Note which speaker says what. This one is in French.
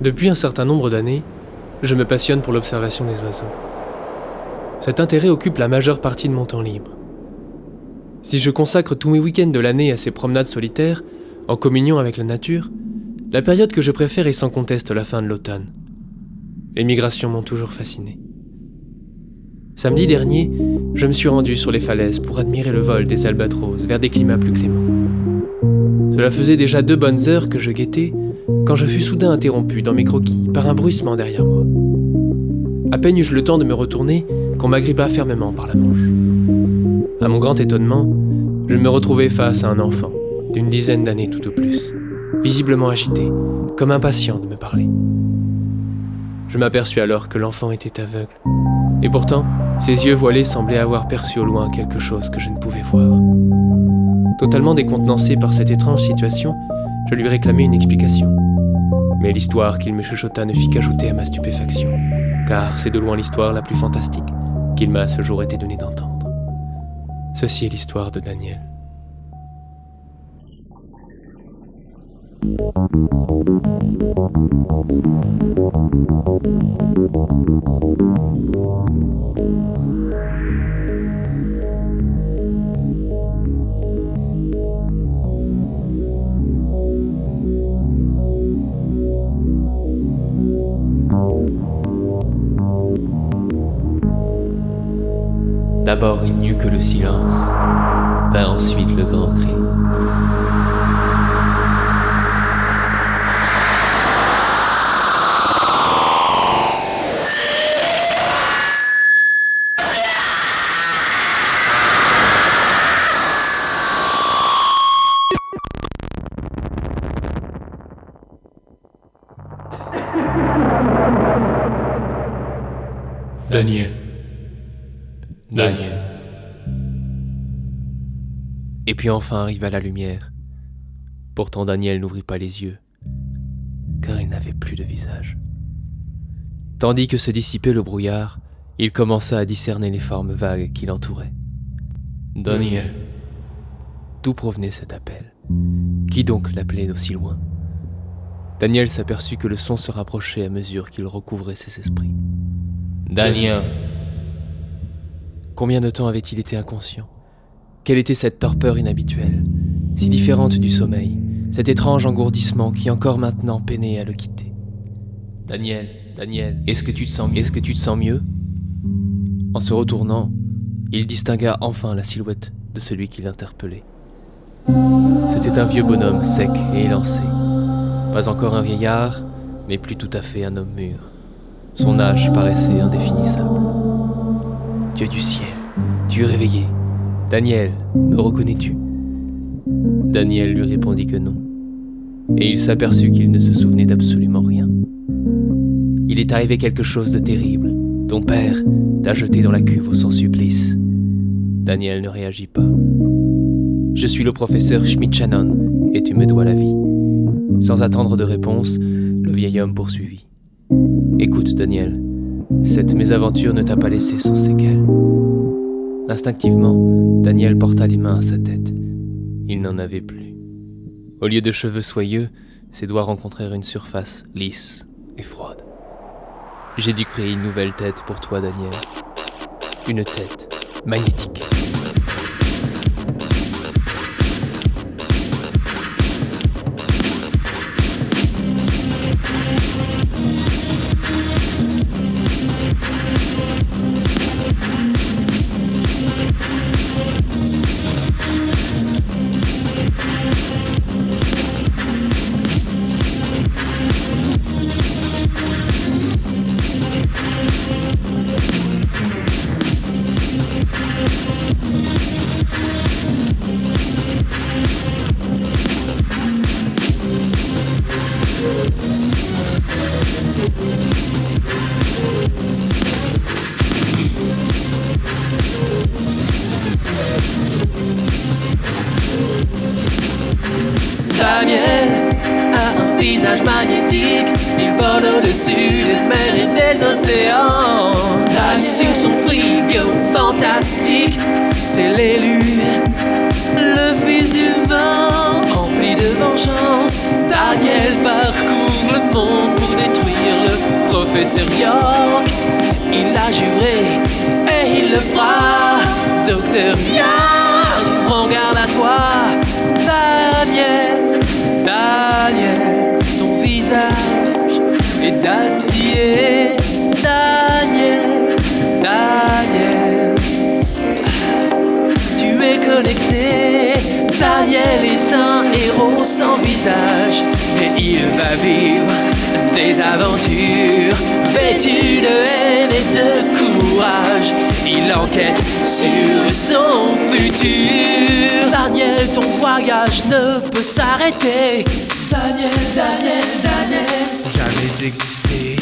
Speaker 1: Depuis un certain nombre d'années, je me passionne pour l'observation des oiseaux. Cet intérêt occupe la majeure partie de mon temps libre. Si je consacre tous mes week-ends de l'année à ces promenades solitaires, en communion avec la nature, la période que je préfère est sans conteste la fin de l'automne. Les migrations m'ont toujours fasciné. Samedi dernier, je me suis rendu sur les falaises pour admirer le vol des albatros vers des climats plus cléments. Cela faisait déjà 2 bonnes heures que je guettais quand je fus soudain interrompu dans mes croquis par un bruissement derrière moi. À peine eus-je le temps de me retourner qu'on m'agrippa fermement par la manche. À mon grand étonnement, je me retrouvai face à un enfant d'une dizaine d'années tout au plus, visiblement agité, comme impatient de me parler. Je m'aperçus alors que l'enfant était aveugle, et pourtant, ses yeux voilés semblaient avoir perçu au loin quelque chose que je ne pouvais voir. Totalement décontenancé par cette étrange situation, je lui réclamai une explication. Mais l'histoire qu'il me chuchota ne fit qu'ajouter à ma stupéfaction, car c'est de loin l'histoire la plus fantastique qu'il m'a à ce jour été donné d'entendre. Ceci est l'histoire de Daniel.
Speaker 2: D'abord il n'y eut que le silence, vint ensuite le grand cri.
Speaker 1: Daniel.
Speaker 2: Et puis enfin arriva la lumière. Pourtant Daniel n'ouvrit pas les yeux, car il n'avait plus de visage. Tandis que se dissipait le brouillard, il commença à discerner les formes vagues qui l'entouraient. Daniel. D'où provenait cet appel? Qui donc l'appelait aussi loin? Daniel s'aperçut que le son se rapprochait à mesure qu'il recouvrait ses esprits. Daniel. Combien de temps avait-il été inconscient? Quelle était cette torpeur inhabituelle, si différente du sommeil, cet étrange engourdissement qui encore maintenant peinait à le quitter? Daniel, est-ce que tu te sens mieux? En se retournant, il distingua enfin la silhouette de celui qui l'interpellait. C'était un vieux bonhomme sec et élancé. Pas encore un vieillard, mais plus tout à fait un homme mûr. Son âge paraissait indéfinissable. Dieu du ciel, tu es réveillé. Daniel, me reconnais-tu? Daniel lui répondit que non. Et il s'aperçut qu'il ne se souvenait d'absolument rien. Il est arrivé quelque chose de terrible. Ton père t'a jeté dans la cuve au sans-supplice. Daniel ne réagit pas. Je suis le professeur Schmidt-Shannon et tu me dois la vie. Sans attendre de réponse, le vieil homme poursuivit. Écoute, Daniel, cette mésaventure ne t'a pas laissé sans séquelles. Instinctivement, Daniel porta les mains à sa tête. Il n'en avait plus. Au lieu de cheveux soyeux, ses doigts rencontrèrent une surface lisse et froide. J'ai dû créer une nouvelle tête pour toi, Daniel. Une tête magnétique.
Speaker 3: Daniel a un visage magnétique. Il vole au-dessus des mers et des océans. Daniel sur son frigo fantastique, c'est l'élu, le fils du vent, empli de vengeance. Daniel parcourt le monde. monde pour détruire le professeur York. Il a juré et il le fera. Docteur Young, prends garde à toi. Daniel, Daniel, ton visage est d'acier. Daniel, Daniel, tu es connecté. Daniel est un héros sans visage, mais il va vivre des aventures vêtues de haine et de courage. Il enquête sur son futur. Daniel, ton voyage ne peut s'arrêter. Daniel, Daniel, Daniel, jamais existé.